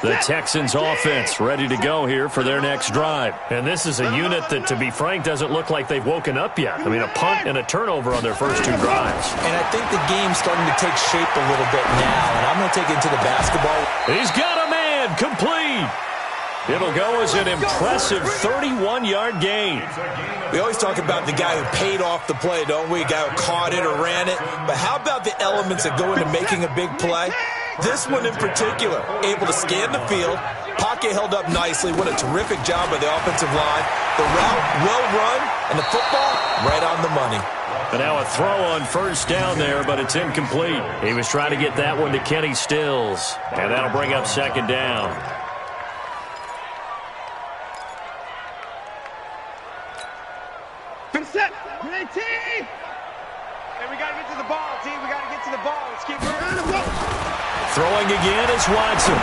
The Texans offense ready to go here for their next drive. And this is a unit that, to be frank, doesn't look like they've woken up yet. I mean, a punt and a turnover on their first two drives. And I think the game's starting to take shape a little bit now, and I'm going to take it to the basketball. He's got a man, complete. It'll go as an impressive 31-yard gain. We always talk about the guy who paid off the play, don't we? A guy who caught it or ran it. But how about the elements that go into making a big play? This one in particular, able to scan the field, pocket held up nicely. What a terrific job by the offensive line. The route well run, and the football right on the money. And now a throw on first down there, but it's incomplete. He was trying to get that one to Kenny Stills, and that'll bring up second down. Set. Great team. And we got to get to the ball, team. We got to get to the ball. Let's keep moving. Throwing again is Watson.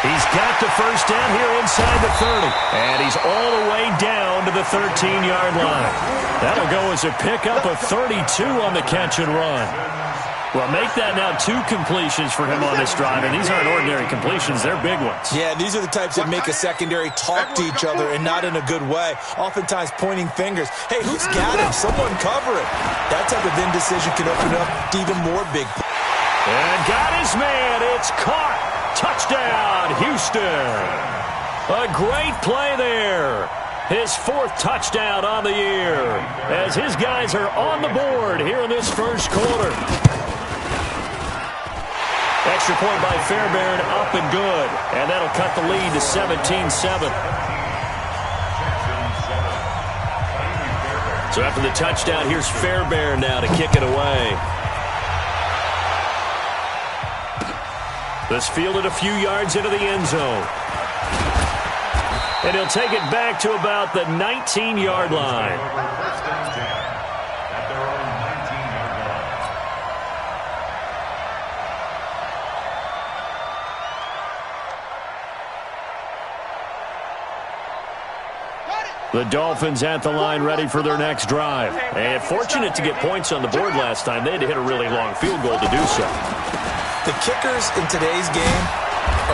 He's got the first down here inside the 30. And he's all the way down to the 13-yard line. That'll go as a pickup of 32 on the catch and run. Well, make that now 2 completions for him on this drive, and these aren't ordinary completions. They're big ones. Yeah, these are the types that make a secondary talk to each other, and not in a good way. Oftentimes pointing fingers. Hey, who's got him? Someone cover it. That type of indecision can open up to even more big. And got his man. It's caught. Touchdown, Houston. A great play there. His 4th touchdown on the year as his guys are on the board here in this first quarter. Extra point by Fairbairn, up and good. And that'll cut the lead to 17-7. So after the touchdown, here's Fairbairn now to kick it away. This fielded a few yards into the end zone. And he'll take it back to about the 19-yard line. The Dolphins at the line ready for their next drive. And fortunate to get points on the board last time. They had to hit a really long field goal to do so. The kickers in today's game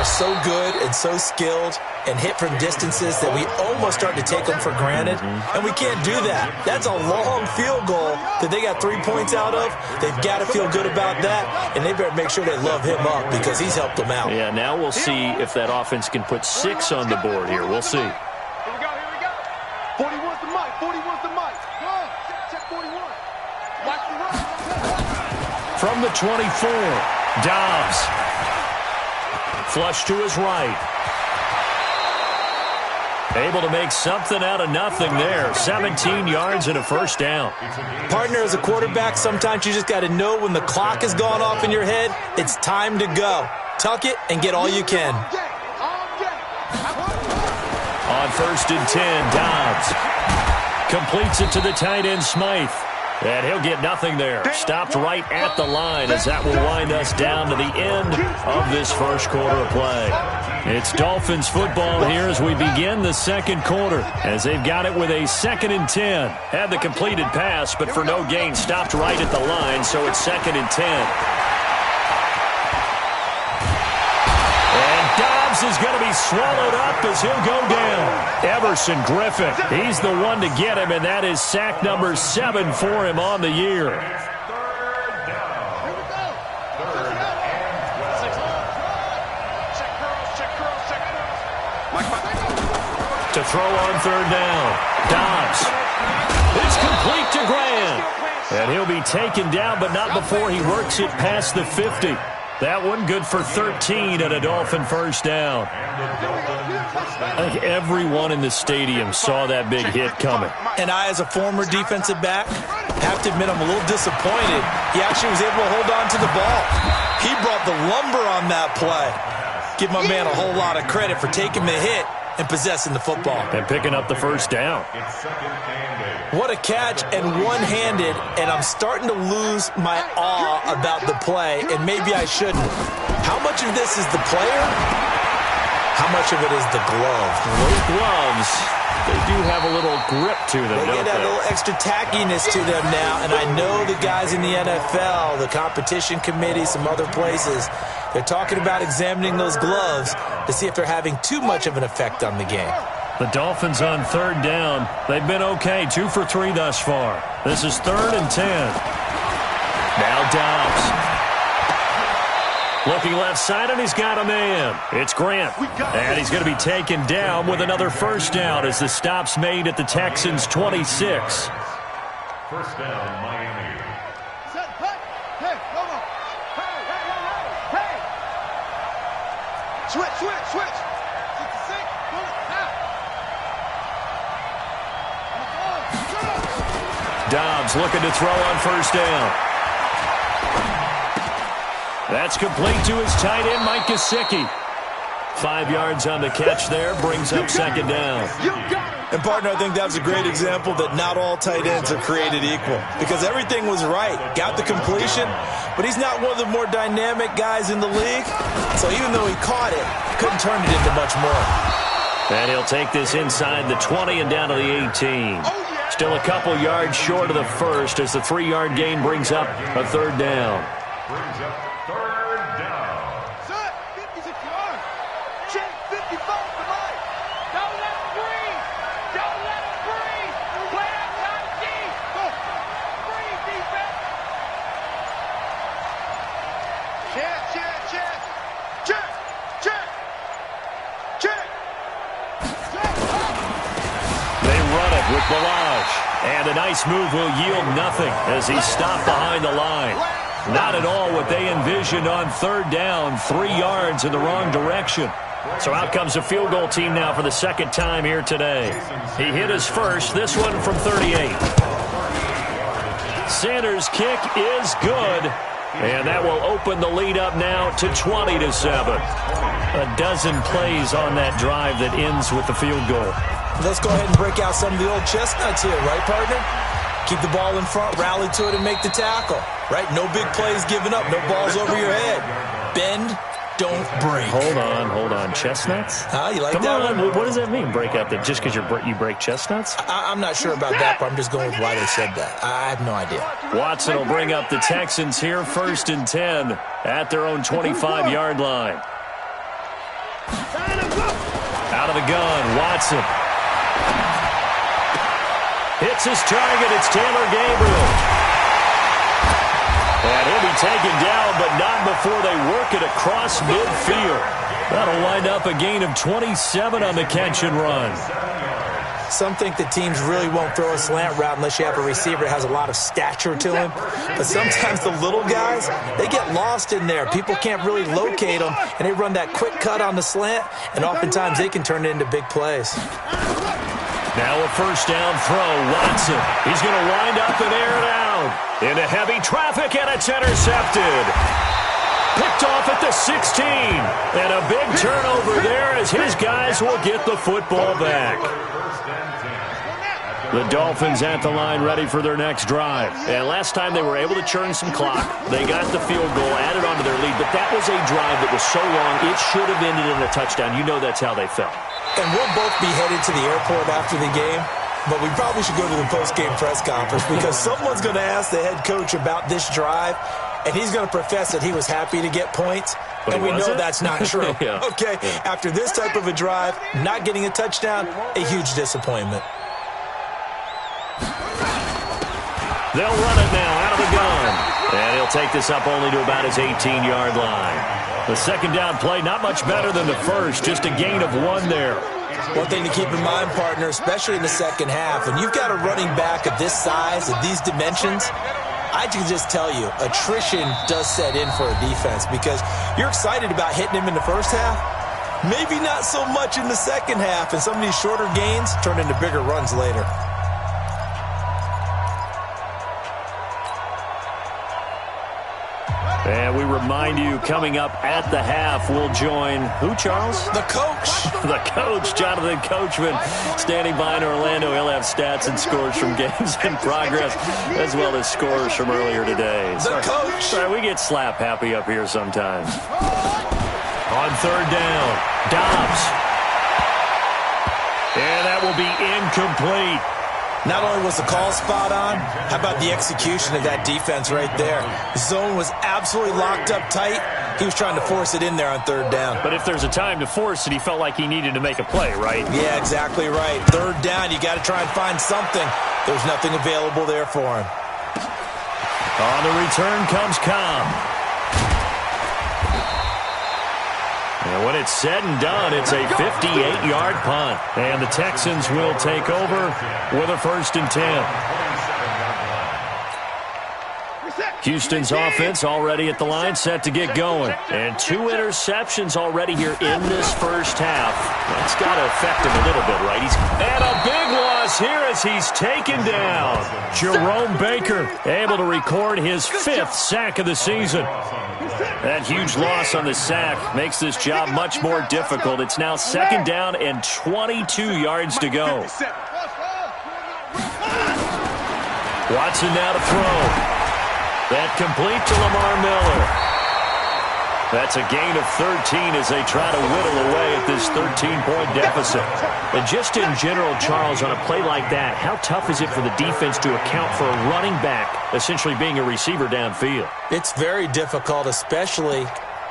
are so good and so skilled and hit from distances that we almost start to take them for granted. And we can't do that. That's a long field goal that they got 3 points out of. They've got to feel good about that, and they better make sure they love him up because he's helped them out. Yeah, now we'll see if that offense can put 6 on the board here. We'll see. 41's the mic. 41's the mic. Check 41. Watch the run. From the 24, Dobbs. Flush to his right. Able to make something out of nothing there. 17 yards and a first down. Partner, as a quarterback, sometimes you just got to know when the clock has gone off in your head, it's time to go. Tuck it and get all you can. On 1st and 10, Dobbs completes it to the tight end, Smythe. And he'll get nothing there. Stopped right at the line as that will wind us down to the end of this first quarter of play. It's Dolphins football here as we begin the second quarter, as they've got it with a 2nd and 10. Had the completed pass, but for no gain, stopped right at the line, so it's 2nd and 10. Is going to be swallowed up as he'll go down. Everson Griffin, he's the one to get him, and that is sack number 7 for him on the year. To throw on 3rd down, Dobbs. It's complete to Graham. And he'll be taken down, but not before he works it past the 50. That one good for 13 and a Dolphin first down. I think everyone in the stadium saw that big hit coming. And I, as a former defensive back, have to admit I'm a little disappointed. He actually was able to hold on to the ball. He brought the lumber on that play. Give my man a whole lot of credit for taking the hit and possessing the football. And picking up the first down. What a catch, and one-handed, and I'm starting to lose my awe about the play, and maybe I shouldn't. How much of this is the player? How much of it is the glove? Those gloves, they do have a little grip to them, They get that little extra tackiness to them now, and I know the guys in the NFL, the competition committee, some other places, They're talking about examining those gloves to see if they're having too much of an effect on the game. The Dolphins on third down. They've been okay, 2 for 3 thus far. This is 3rd and 10. Now Dobbs. Looking left side, and he's got a man. It's Grant. And he's going to be taken down with another first down as the stop's made at the Texans' 26. First down, Miami. Switch. Dobbs looking to throw on first down. That's complete to his tight end, Mike Gesicki. 5 yards on the catch there, brings up second down. And, partner, I think that was a great example that not all tight ends are created equal because everything was right. Got the completion, but he's not one of the more dynamic guys in the league. So even though he caught it, couldn't turn it into much more. And he'll take this inside the 20 and down to the 18. Still a couple yards short of the first as the 3-yard gain brings up a third down. Brings up third down. Set, 56 yards. Check 55 to Mike. Don't let him breathe. Don't let him breathe. Play outside deep. Go. Breathe, defense. Check. They run it with Balaj. And a nice move will yield nothing as he's stopped behind the line. Not at all what they envisioned on third down, 3 yards in the wrong direction. So out comes the field goal team now for the second time here today. He hit his first, this one from 38. Sanders' kick is good, and that will open the lead up now to 20-7. A dozen plays on that drive that ends with the field goal. Let's go ahead and break out some of the old chestnuts here, right, partner? Keep the ball in front, rally to it, and make the tackle, right? No big plays given up, no balls over your head. Bend, don't break. Hold on. Chestnuts? You like Come that on. one? What does that mean, break out? Just because you break chestnuts? I'm not sure about that, but I'm just going with why they said that. I have no idea. Watson will bring up the Texans here, 1st and 10 at their own 25-yard line. Out of the gun, Watson. Hits his target. It's Taylor Gabriel. And he'll be taken down, but not before they work it across midfield. That'll wind up a gain of 27 on the catch and run. Some think that teams really won't throw a slant route unless you have a receiver that has a lot of stature to him. But sometimes the little guys, they get lost in there. People can't really locate them, and they run that quick cut on the slant, and oftentimes they can turn it into big plays. Now a first down throw, Watson. He's going to wind up and air it out. Into heavy traffic, and it's intercepted. Picked off at the 16. And a big turnover there as his guys will get the football back. The Dolphins at the line ready for their next drive. And last time they were able to churn some clock. They got the field goal, added on to their lead. But that was a drive that was so long, it should have ended in a touchdown. You know that's how they felt. And we'll both be headed to the airport after the game. But we probably should go to the post-game press conference because someone's going to ask the head coach about this drive, and he's going to profess that he was happy to get points, and we know that's not true. Yeah. Okay, after this type of a drive, not getting a touchdown, a huge disappointment. They'll run it now out of the gun. And he'll take this up only to about his 18-yard line. The second down play, not much better than the first, just a gain of 1 there. One thing to keep in mind, partner, especially in the second half, when you've got a running back of this size, of these dimensions, I can just tell you, attrition does set in for a defense because you're excited about hitting him in the first half. Maybe not so much in the second half, and some of these shorter gains turn into bigger runs later. And we remind you, coming up at the half, we'll join who, Charles? The coach. The coach, Jonathan Coachman, standing by in Orlando. He'll have stats and scores from games in progress, as well as scores from earlier today. The coach. Sorry, we get slap happy up here sometimes. On third down, Dobbs. And that will be incomplete. Not only was the call spot on, how about the execution of that defense right there? The zone was absolutely locked up tight. He was trying to force it in there on third down. But if there's a time to force it, he felt like he needed to make a play, right? Yeah, exactly right. Third down, you got to try and find something. There's nothing available there for him. On the return comes Cobb. And when it's said and done, it's a 58-yard punt. And the Texans will take over with a 1st and 10. Houston's offense already at the line, set to get going. And 2 interceptions already here in this first half. That's got to affect him a little bit, right? And a big loss here as he's taken down. Jerome Baker able to record his 5th sack of the season. That huge loss on the sack makes this job much more difficult. It's now 2nd down and 22 yards to go. Watson now to throw. That complete to Lamar Miller. That's a gain of 13 as they try to whittle away at this 13-point deficit. And just in general, Charles, on a play like that, how tough is it for the defense to account for a running back essentially being a receiver downfield? It's very difficult, especially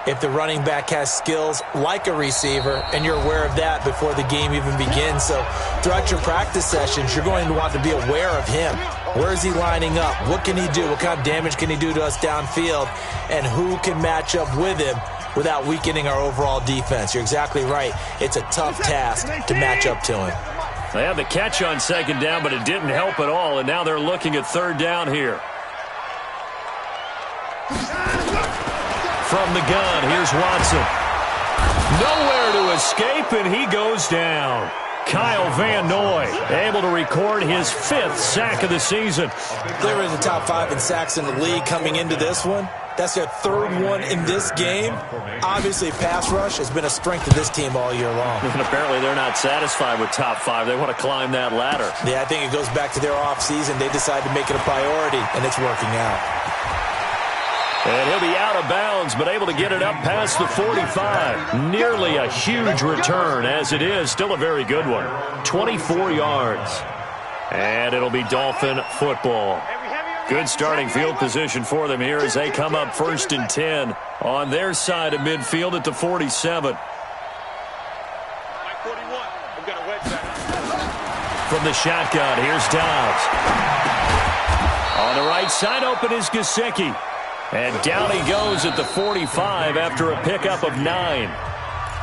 if the running back has skills like a receiver, and you're aware of that before the game even begins. So throughout your practice sessions, you're going to want to be aware of him. Where is he lining up? What can he do? What kind of damage can he do to us downfield? And who can match up with him without weakening our overall defense? You're exactly right. It's a tough task to match up to him. They had the catch on 2nd down, but it didn't help at all, and now they're looking at 3rd down here. From the gun, here's Watson. Nowhere to escape, and he goes down. Kyle Van Noy able to record his 5th sack of the season. They're in the top 5 in sacks in the league coming into this one. That's their 3rd one in this game. Obviously, pass rush has been a strength of this team all year long. And apparently they're not satisfied with top 5. They want to climb that ladder. Yeah, I think it goes back to their offseason. They decided to make it a priority, and it's working out. And he'll be out of bounds, but able to get it up past the 45. Nearly a huge return, as it is. Still a very good one. 24 yards. And it'll be Dolphin football. Good starting field position for them here as they come up 1st and 10 on their side of midfield at the 47. From the shotgun, here's Dobbs. On the right side, open is Gesicki. And down he goes at the 45 after a pickup of 9.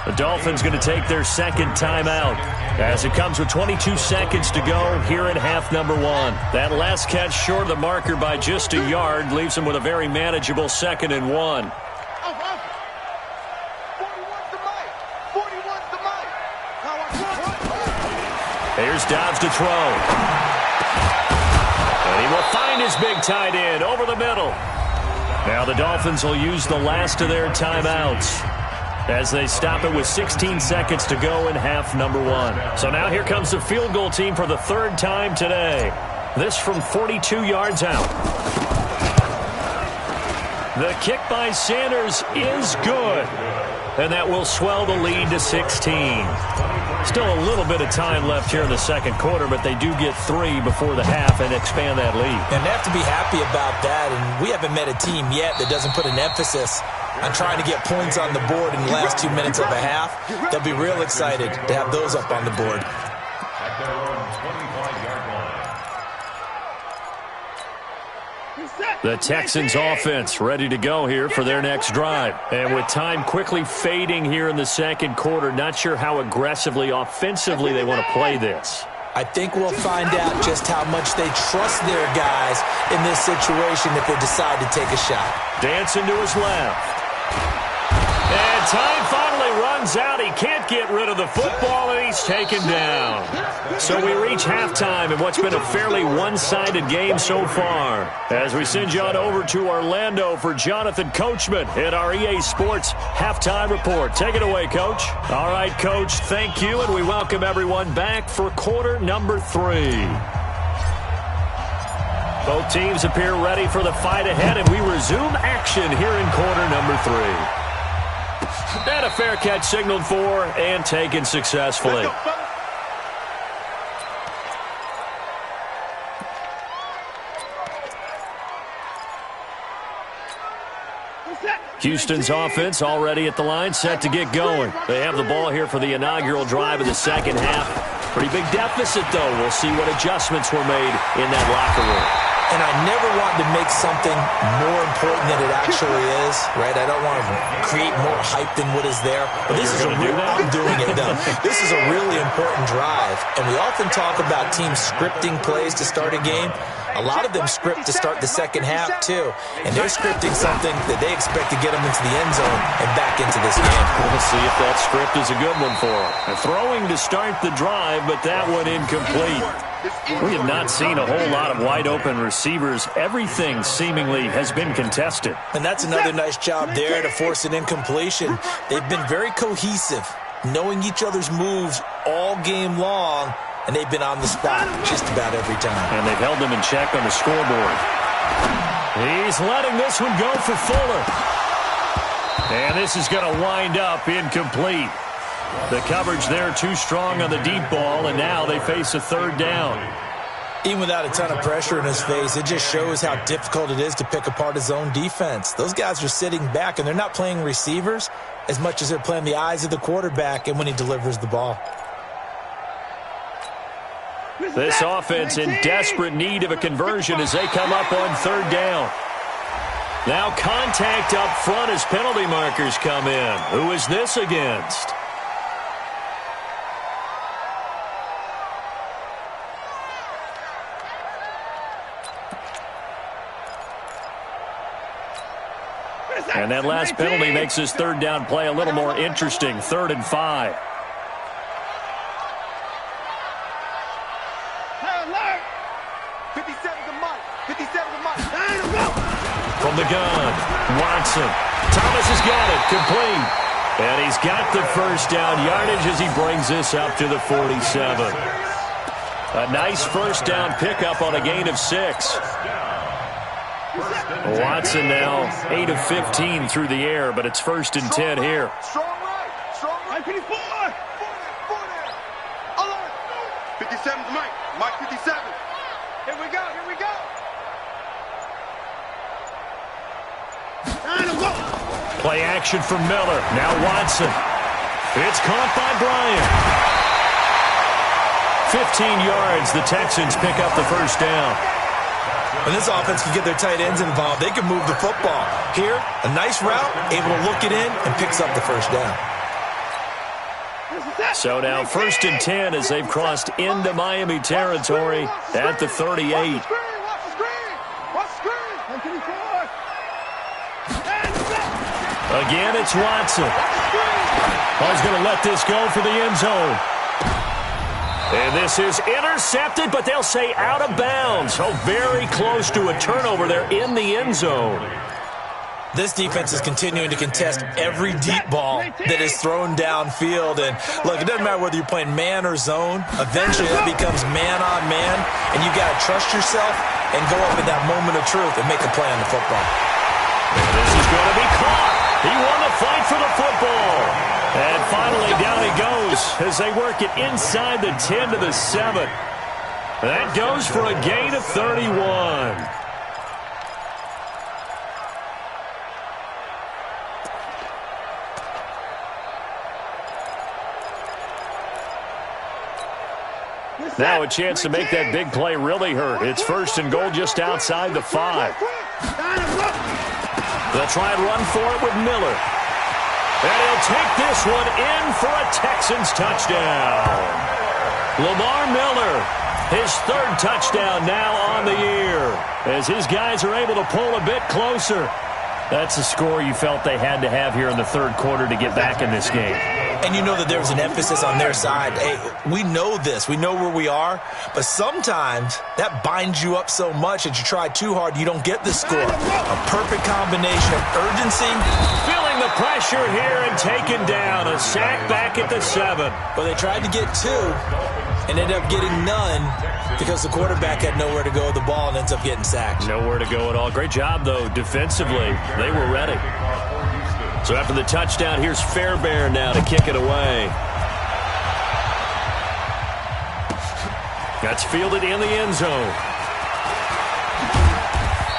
The Dolphins going to take their 2nd timeout as it comes with 22 seconds to go here in half number 1. That last catch short of the marker by just a yard leaves them with a very manageable 2nd and 1. Here's Dobbs to throw. And he will find his big tight end over the middle. Now the Dolphins will use the last of their timeouts as they stop it with 16 seconds to go in half number 1. So now here comes the field goal team for the 3rd time today. This from 42 yards out. The kick by Sanders is good. And that will swell the lead to 16. Still a little bit of time left here in the 2nd quarter, but they do get 3 before the half and expand that lead. And they have to be happy about that, and we haven't met a team yet that doesn't put an emphasis on trying to get points on the board in the last 2 minutes of a half. They'll be real excited to have those up on the board. The Texans offense ready to go here for their next drive. And with time quickly fading here in the 2nd quarter, not sure how aggressively, offensively they want to play this. I think we'll find out just how much they trust their guys in this situation if they decide to take a shot. Dancing to his left. And time finally runs out. He can't get rid of the football, and he's taken down. So we reach halftime in what's been a fairly one-sided game so far. As we send you on over to Orlando for Jonathan Coachman at our EA Sports Halftime Report. Take it away, Coach. All right, Coach, thank you, and we welcome everyone back for quarter number 3. Both teams appear ready for the fight ahead, and we resume action here in quarter number 3. And a fair catch signaled for and taken successfully. Houston's offense already at the line, set to get going. They have the ball here for the inaugural drive of the second half. Pretty big deficit, though. We'll see what adjustments were made in that locker room. And I never want to make something more important than it actually is, right? I don't want to create more hype than what is there. But this is I'm doing it, though. This is a really important drive. And we often talk about teams scripting plays to start a game. A lot of them script to start the second half, too. And they're scripting something that they expect to get them into the end zone and back into this game. We'll see if that script is a good one for them. Throwing to start the drive, but that one incomplete. We have not seen a whole lot of wide-open receivers. Everything seemingly has been contested. And that's another nice job there to force an incompletion. They've been very cohesive, knowing each other's moves all game long, and they've been on the spot just about every time. And they've held them in check on the scoreboard. He's letting this one go for Fuller. And this is going to wind up incomplete. The coverage there too strong on the deep ball, and now they face a third down. Even without a ton of pressure in his face, it just shows how difficult it is to pick apart his own defense. Those guys are sitting back, and they're not playing receivers as much as they're playing the eyes of the quarterback and when he delivers the ball. This offense in desperate need of a conversion as they come up on third down. Now contact up front as penalty markers come in. Who is this against? And that last penalty makes this third down play a little more interesting. 3rd and 5. From the gun, Watson. Thomas has got it, complete. And he's got the first down yardage as he brings this up to the 47. A nice first down pickup on a gain of 6. Watson now 8 of 15 through the air, but it's 1st and 10 here. Strong right. Strong right. 54. 57's Mike. Mike 57. Here we go. Here we go. Play action from Miller. Now Watson. It's caught by Bryant. 15 yards. The Texans pick up the first down. When this offense can get their tight ends involved, they can move the football. Here, a nice route, able to look it in, and picks up the first down. So now 1st and 10 as they've crossed into Miami territory at the 38. Again, it's Watson. He's going to let this go for the end zone. And this is intercepted, but they'll say out of bounds. So very close to a turnover there in the end zone. This defense is continuing to contest every deep ball that is thrown downfield. And, look, it doesn't matter whether you're playing man or zone. Eventually, that becomes man-on-man, and you got to trust yourself and go up in that moment of truth and make a play on the football. This is going to be caught. He won the fight for the football. And finally, down he goes as they work it inside the 10 to the 7. That goes for a gain of 31. Now a chance to make that big play really hurt. It's 1st and goal just outside the 5. They'll try and run for it with Miller. And he'll take this one in for a Texans touchdown. Lamar Miller, his 3rd touchdown now on the year, as his guys are able to pull a bit closer. That's a score you felt they had to have here in the 3rd quarter to get back in this game. And you know that there's an emphasis on their side. Hey, we know this. We know where we are. But sometimes that binds you up so much that you try too hard, you don't get the score. A perfect combination of urgency. Feeling the pressure here and taken down. A sack back at the 7. But they tried to get 2 and ended up getting none because the quarterback had nowhere to go with the ball and ends up getting sacked. Nowhere to go at all. Great job, though, defensively. They were ready. So after the touchdown, here's Fairbairn now to kick it away. That's fielded in the end zone.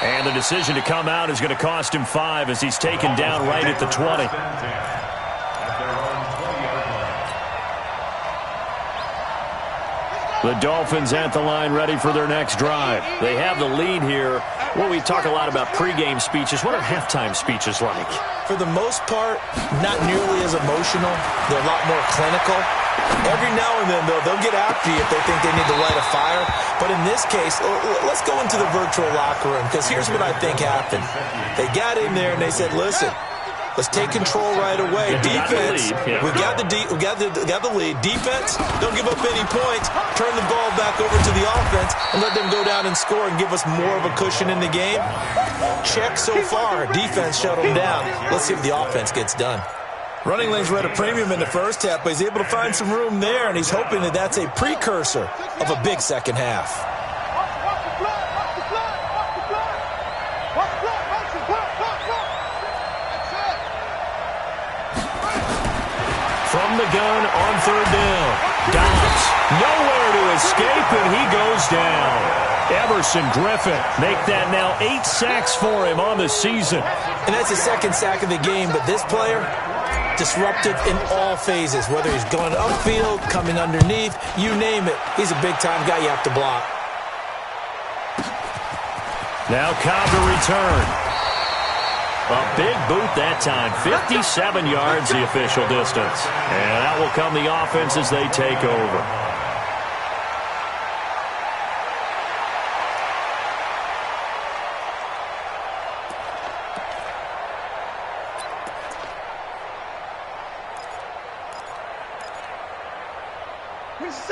And the decision to come out is going to cost him 5 as he's taken down right at the 20. The Dolphins at the line ready for their next drive. They have the lead here. Well, we talk a lot about pregame speeches. What are halftime speeches like? For the most part, not nearly as emotional. They're a lot more clinical. Every now and then, though, they'll get after you if they think they need to light a fire. But in this case, let's go into the virtual locker room, because here's what I think happened. They got in there and they said, listen, let's take control right away. Defense, we got the lead. Defense, don't give up any points. Turn the ball back over to the offense and let them go down and score and give us more of a cushion in the game. Check so far. Defense shut them down. Let's see if the offense gets done. Running lanes were at a premium in the first half, but he's able to find some room there, and he's hoping that that's a precursor of a big second half. From the gun on third down. Dobbs, nowhere to escape, and he goes down. Everson Griffin make that now 8 sacks for him on the season. And that's the second sack of the game, but this player, disruptive in all phases, whether he's going upfield, coming underneath, you name it. He's a big-time guy you have to block. Now Cobb to return. A big boot that time. 57 yards the official distance. And that will come the offense as they take over.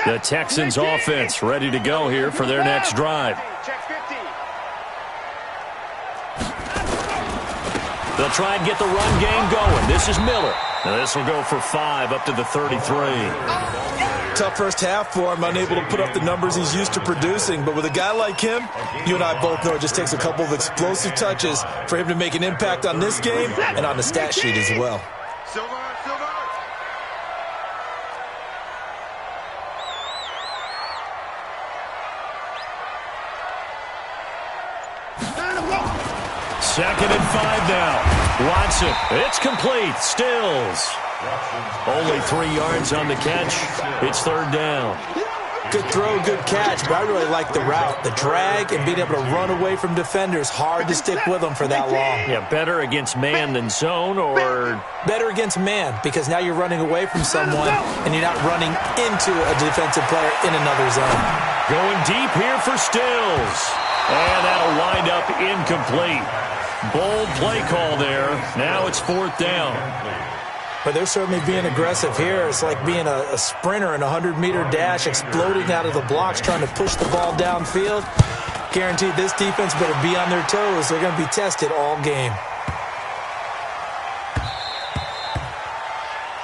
The Texans offense ready to go here for their next drive. They'll try and get the run game going. This is Miller. Now this will go for 5 up to the 33. Tough first half for him, unable to put up the numbers he's used to producing. But with a guy like him, you and I both know it just takes a couple of explosive touches for him to make an impact on this game and on the stat sheet as well. Second and 5 now. Watson, it's complete. Stills. Only 3 yards on the catch. It's third down. Good throw, good catch, but I really like the route. The drag and being able to run away from defenders. Hard to stick with them for that long. Yeah, better against man than zone, or? Better against man, because now you're running away from someone and you're not running into a defensive player in another zone. Going deep here for Stills. And that'll wind up incomplete. Bold play call there. Now it's fourth down. But they're certainly being aggressive here. It's like being a sprinter in a 100-meter dash, exploding out of the blocks, trying to push the ball downfield. Guaranteed this defense better be on their toes. They're going to be tested all game.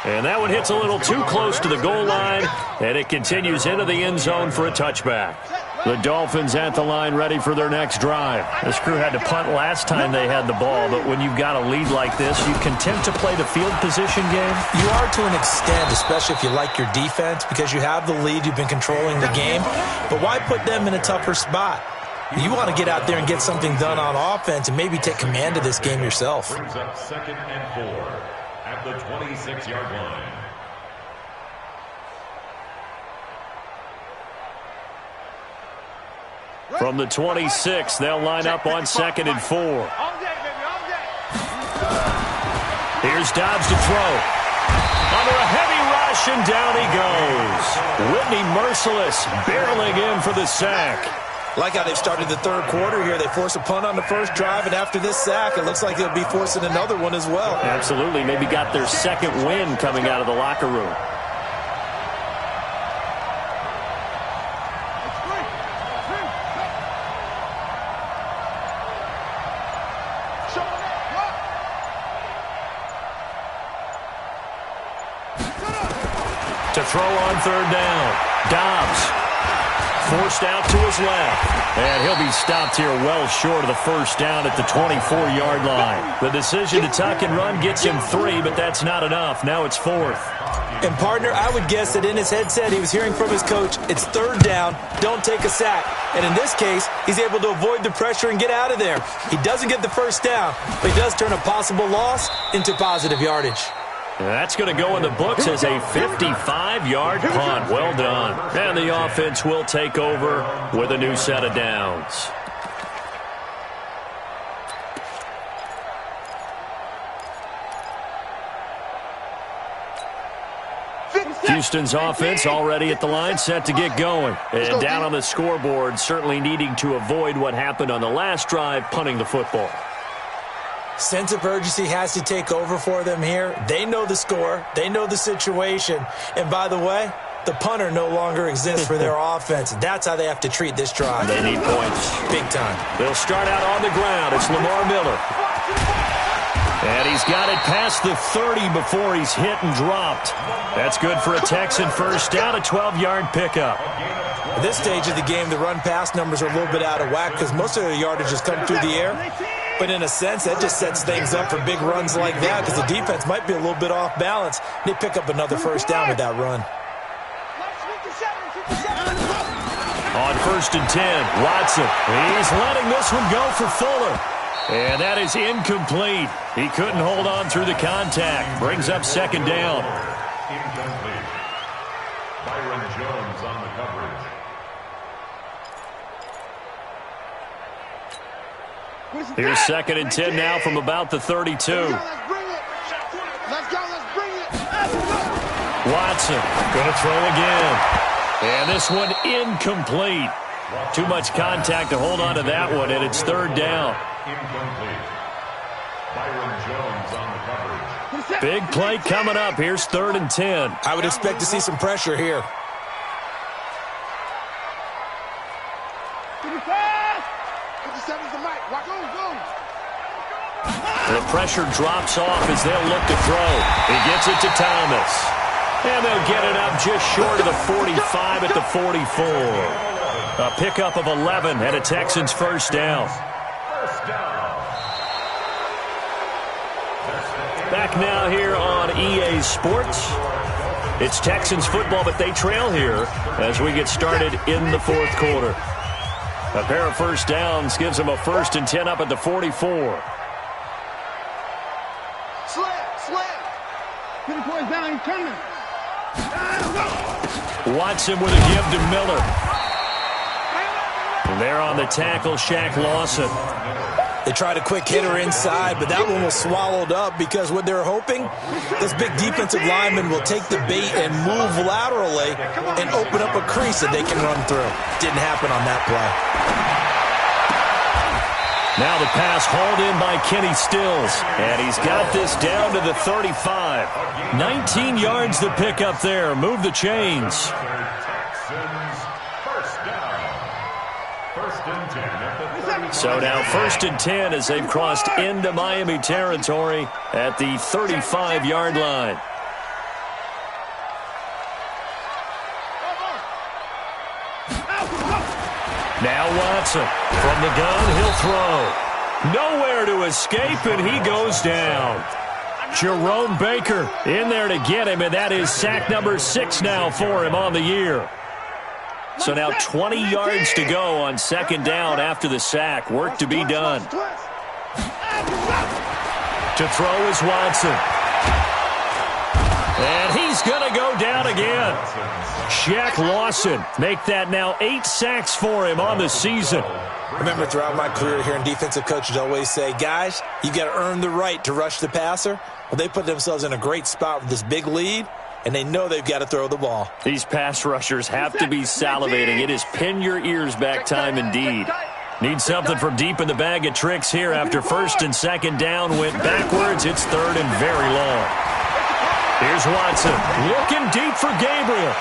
And that one hits a little too close to the goal line, and it continues into the end zone for a touchback. The Dolphins at the line ready for their next drive. This crew had to punt last time they had the ball, but when you've got a lead like this, you content to play the field position game? You are to an extent, especially if you like your defense, because you have the lead, you've been controlling the game. But why put them in a tougher spot? You want to get out there and get something done on offense and maybe take command of this game yourself. Brings up 2nd and 4 at the 26-yard line. From the 26, they'll line up on 2nd and 4. Here's Dobbs to throw. Under a heavy rush, and down he goes. Whitney Merciless barreling in for the sack. Like how they've started the third quarter here. They force a punt on the first drive, and after this sack, it looks like they'll be forcing another one as well. Absolutely. Maybe got their second win coming out of the locker room. To throw on third down. Dobbs. forced out to his left. And he'll be stopped here well short of the first down at the 24-yard line. The decision to tuck and run gets him 3, but that's not enough. Now it's 4th. And, partner, I would guess that in his headset he was hearing from his coach, it's 3rd down, don't take a sack. And in this case, he's able to avoid the pressure and get out of there. He doesn't get the first down, but he does turn a possible loss into positive yardage. That's going to go in the books as a 55-yard punt. Well done. And the offense will take over with a new set of downs. Houston's offense already at the line, set to get going. And down on the scoreboard, certainly needing to avoid what happened on the last drive, punting the football. Sense of urgency has to take over for them here. They know the score. They know the situation. And by the way, the punter no longer exists for their offense. That's how they have to treat this drive. They need points. Big time. They'll start out on the ground. It's Lamar Miller. And he's got it past the 30 before he's hit and dropped. That's good for a Texan first down, a 12-yard pickup. At this stage of the game, the run-pass numbers are a little bit out of whack because most of the yardage has come through the air. But in a sense, that just sets things up for big runs like that because the defense might be a little bit off balance. They pick up another first down with that run. On 1st and 10, Watson. He's letting this one go for Fuller. And that is incomplete. He couldn't hold on through the contact. Brings up 2nd down. Incomplete. Byron Jones on the coverage. Here's 2nd and 10 now from about the 32. Let's bring it. Let's go. Let's bring it. Watson going to throw again. And this one incomplete. Too much contact to hold on to that one, and it's 3rd down. Incomplete. Byron Jones on the coverage. Big play coming up. Here's 3rd and 10. I would expect to see some pressure here. The pressure drops off as they'll look to throw. He gets it to Thomas. And they'll get it up just short of the 45 at the 44. A pickup of 11 and a Texans first down. Back now here on EA Sports. It's Texans football, but they trail here as we get started in the 4th quarter. A pair of first downs gives them a 1st and 10 up at the 44. Watson with a give to Miller. And there on the tackle, Shaq Lawson. They tried a quick hitter inside, but that one was swallowed up because what they're hoping, this big defensive lineman will take the bait and move laterally and open up a crease that they can run through. Didn't happen on that play. Now the pass hauled in by Kenny Stills, and he's got this down to the 35. 19 yards to pick up there. Move the chains. So now 1st and 10 as they've crossed into Miami territory at the 35-yard line. Now Watson from the gun, he'll throw. Nowhere to escape, and he goes down. Jerome Baker in there to get him, and that is sack number 6 now for him on the year. So now 20 yards to go on 2nd down after the sack. Work to be done. To throw is Watson. And he's going to go down again. Shaq Lawson make that now 8 sacks for him on the season. Remember, throughout my career here in defensive coaches always say, guys, you got to earn the right to rush the passer. Well, they put themselves in a great spot with this big lead, and they know they've got to throw the ball. These pass rushers have to be salivating. It is pin your ears back time indeed. Need something from deep in the bag of tricks here after 1st and 2nd down went backwards. It's 3rd and very long. Here's Watson looking deep for Gabriel.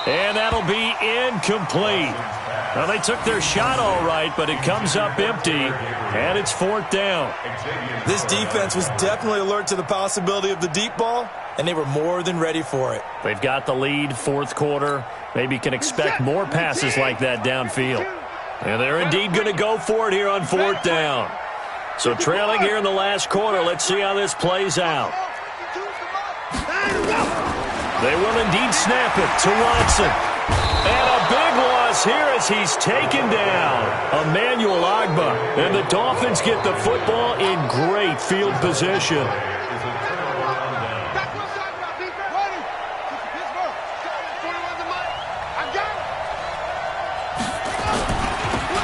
And that'll be incomplete. Well, they took their shot all right, but it comes up empty, and it's 4th down. This defense was definitely alert to the possibility of the deep ball, and they were more than ready for it. They've got the lead, 4th quarter. Maybe can expect more passes like that downfield. And they're indeed going to go for it here on 4th down. So trailing here in the last quarter, let's see how this plays out. They will indeed snap it to Watson. And a big loss here as he's taken down. Emmanuel Ogbah. And the Dolphins get the football in great field position.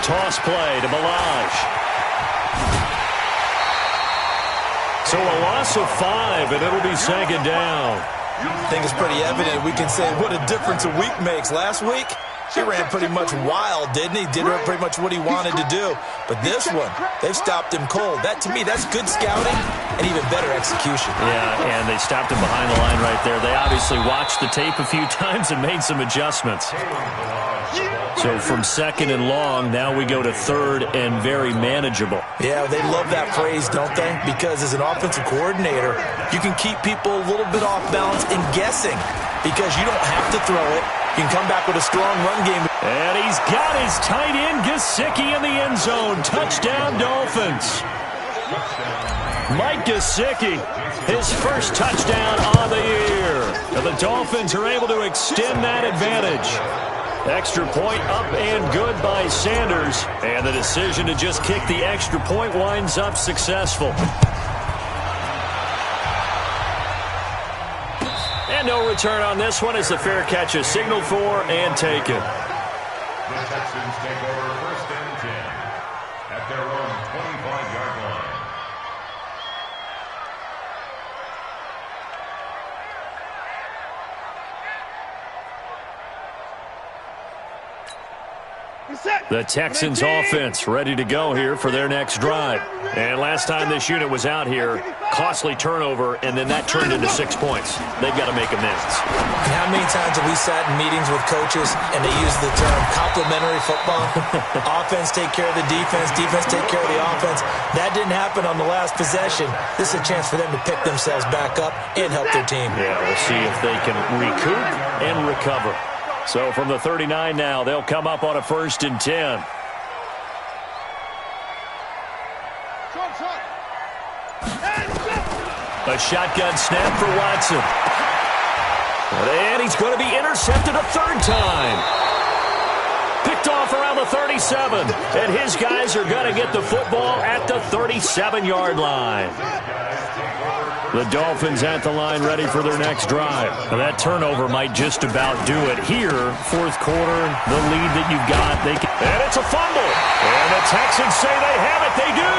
Toss play to Balaj. So a loss of 5, and it'll be 2nd down. I think it's pretty evident. We can say what a difference a week makes. Last week, he ran pretty much wild, didn't he? Did pretty much what he wanted to do. But this one, they've stopped him cold. That, to me, that's good scouting and even better execution. Yeah, and they stopped him behind the line right there. They obviously watched the tape a few times and made some adjustments. So from 2nd and long, now we go to 3rd and very manageable. Yeah, they love that phrase, don't they? Because as an offensive coordinator, you can keep people a little bit off balance and guessing because you don't have to throw it. You can come back with a strong run game. And he's got his tight end, Gesicki, in the end zone. Touchdown, Dolphins. Mike Gesicki, his first touchdown on the year. And the Dolphins are able to extend that advantage. Extra point up and good by Sanders. And the decision to just kick the extra point winds up successful. And no return on this one as the fair catch is signaled for and taken. The Texans take over 1st and 10 at their own 25-yard line. The Texans offense ready to go here for their next drive. And last time this unit was out here, costly turnover, and then that turned into 6 points. They've got to make amends. And how many times have we sat in meetings with coaches and they use the term complementary football? Offense take care of the defense, defense take care of the offense. That didn't happen on the last possession. This is a chance for them to pick themselves back up and help their team. Yeah, we'll see if they can recoup and recover. So from the 39 now, they'll come up on a 1st and 10. A shotgun snap for Watson. And he's going to be intercepted a 3rd time. Picked off around the 37. And his guys are going to get the football at the 37-yard line. The Dolphins at the line ready for their next drive. Now that turnover might just about do it here. 4th quarter, the lead that you've got. And it's a fumble. And the Texans say they have it. They do.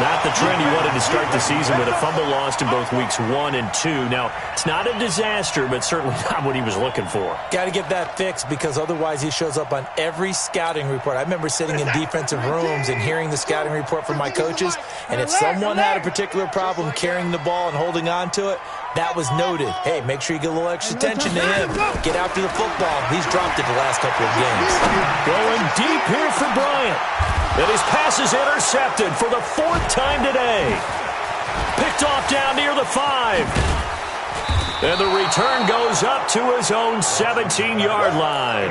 Not the trend he wanted to start the season with a fumble lost in both weeks 1 and 2. Now, it's not a disaster, but certainly not what he was looking for. Got to get that fixed because otherwise he shows up on every scouting report. I remember sitting in defensive rooms and hearing the scouting report from my coaches, and if someone had a particular problem carrying the ball and holding on to it, that was noted. Hey, make sure you get a little extra attention to him. Get after the football. He's dropped it the last couple of games. Going deep here for Bryant. And his pass is intercepted for the 4th time today. Picked off down near the 5. And the return goes up to his own 17-yard line.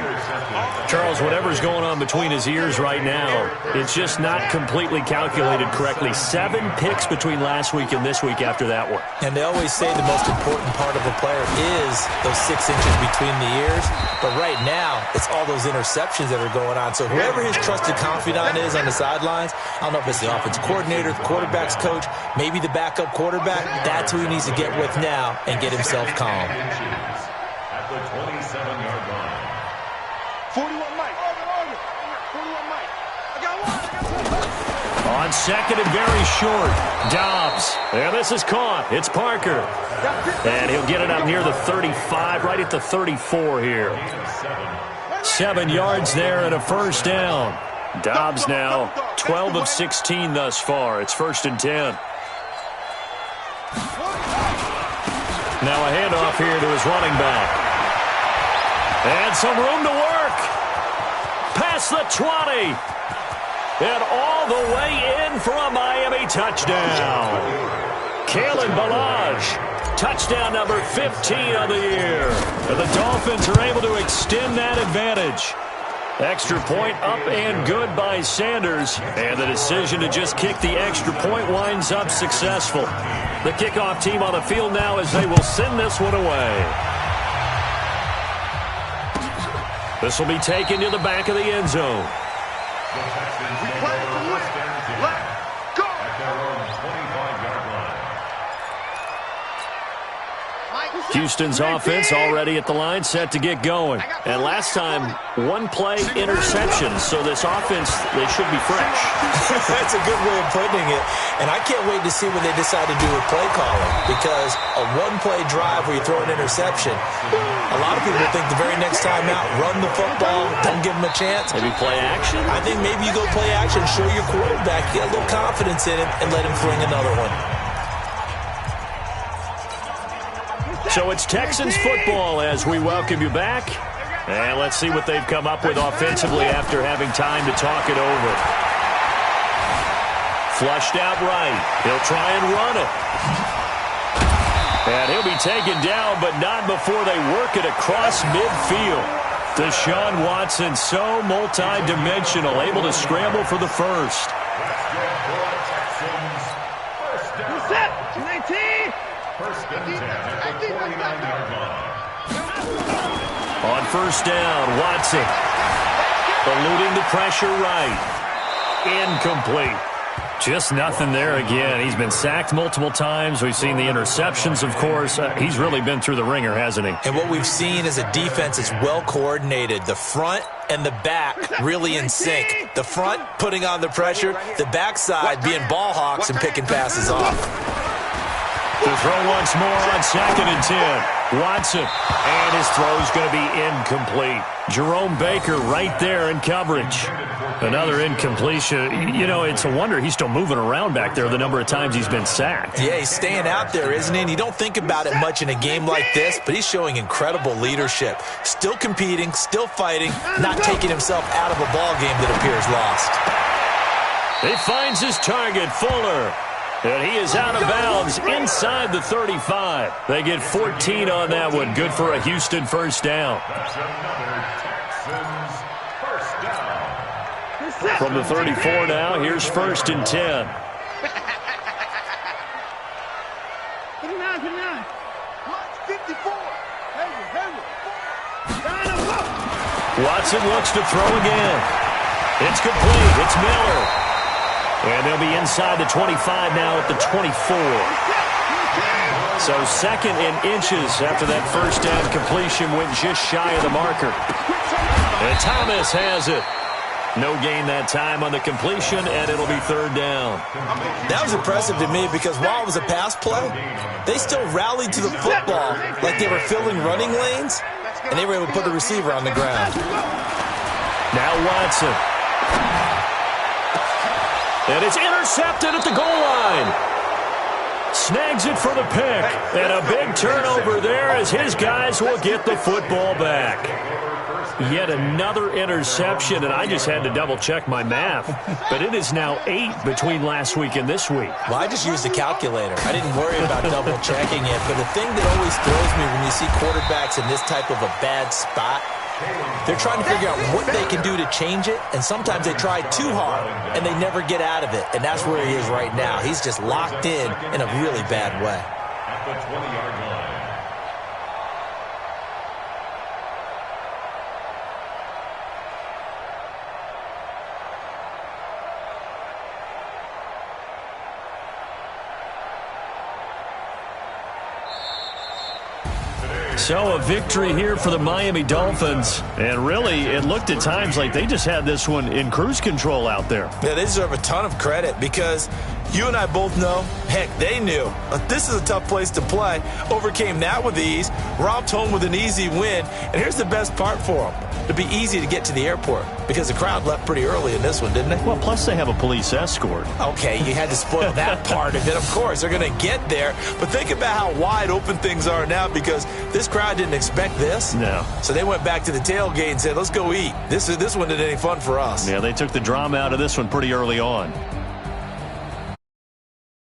Charles, whatever's going on between his ears right now, it's just not completely calculated correctly. 7 picks between last week and this week after that one. And they always say the most important part of a player is those 6 inches between the ears. But right now, it's all those interceptions that are going on. So whoever his trusted confidant is on the sidelines, I don't know if it's the offensive coordinator, the quarterback's coach, maybe the backup quarterback, that's who he needs to get with now and get himself calm. At the 27-yard line. 41 Mike. 41 Mike. I got one. On 2nd and very short, Dobbs. And this is caught. It's Parker. And he'll get it up near the 35, right at the 34 here. 7 yards there and a 1st down. Dobbs now 12 of 16 thus far. It's 1st and 10. Now a handoff here to his running back. And some room to work. across the 20. And all the way in for a Miami touchdown. Kalen Ballage, touchdown number 15 of the year. And the Dolphins are able to extend that advantage. Extra point up and good by Sanders. And the decision to just kick the extra point winds up successful. The kickoff team on the field now as they will send this one away. This will be taken to the back of the end zone. We play to win. Let's go. At their own 25-yard line. Houston's offense already at the line, set to get going. And last time, one-play interception, so this offense, they should be fresh. That's a good way of putting it. And I can't wait to see what they decide to do with play calling, because a one-play drive where you throw an interception, a lot of people think the very next time out, run the football, don't give them a chance. Maybe play action? I think maybe you go play action, show your quarterback, get a little confidence in him, and let him fling another one. So it's Texans football as we welcome you back. And let's see what they've come up with offensively after having time to talk it over. Flushed out right. He'll try and run it. And he'll be taken down, but not before they work it across midfield. Deshaun Watson, so multi-dimensional, able to scramble for the first. First and 10 at the 49-yard line. On first down, Watson eluding the pressure right. Incomplete. Just nothing there again. He's been sacked multiple times. We've seen the interceptions, of course. He's really been through the ringer, hasn't he? And what we've seen is a defense that's well coordinated. The front and the back really in sync. The front putting on the pressure, the backside being ball hawks and picking passes off. To throw once more on 2nd and 10. Watson. And his throw's going to be incomplete. Jerome Baker right there in coverage. Another incompletion. You know, it's a wonder he's still moving around back there the number of times he's been sacked. Yeah, he's staying out there, isn't he? And you don't think about it much in a game like this, but he's showing incredible leadership. Still competing, still fighting, not taking himself out of a ball game that appears lost. He finds his target, Fuller. And he is out of bounds inside the 35. They get 14 on that one. Good for a Houston first down. That's another Texans first down. From the 34 now, here's 1st and 10. Watson looks to throw again. It's complete. It's Miller. And they'll be inside the 25 now at the 24. So 2nd and inches after that first down completion went just shy of the marker. And Thomas has it. No gain that time on the completion, and it'll be 3rd down. That was impressive to me because while it was a pass play, they still rallied to the football like they were filling running lanes, and they were able to put the receiver on the ground. Now Watson. And it's intercepted at the goal line. Snags it for the pick. And a big turnover there as his guys will get the football back. Yet another interception, and I just had to double-check my math. But it is now 8 between last week and this week. Well, I just used a calculator. I didn't worry about double-checking it. But the thing that always throws me when you see quarterbacks in this type of a bad spot, they're trying to figure out what they can do to change it, and sometimes they try too hard, and they never get out of it, and that's where he is right now. He's just locked in a really bad way. At the 20-yard line. So a victory here for the Miami Dolphins. And really, it looked at times like they just had this one in cruise control out there. Yeah, they deserve a ton of credit because You and I both know, heck, they knew. This is a tough place to play. Overcame that with ease, romped home with an easy win. And here's the best part for them. It'd be easy to get to the airport because the crowd left pretty early in this one, didn't they? Well, plus they have a police escort. Okay, you had to spoil that part of it. Of course, they're going to get there. But think about how wide open things are now because this crowd didn't expect this. No. So they went back to the tailgate and said, let's go eat. This one isn't any fun for us. Yeah, they took the drama out of this one pretty early on.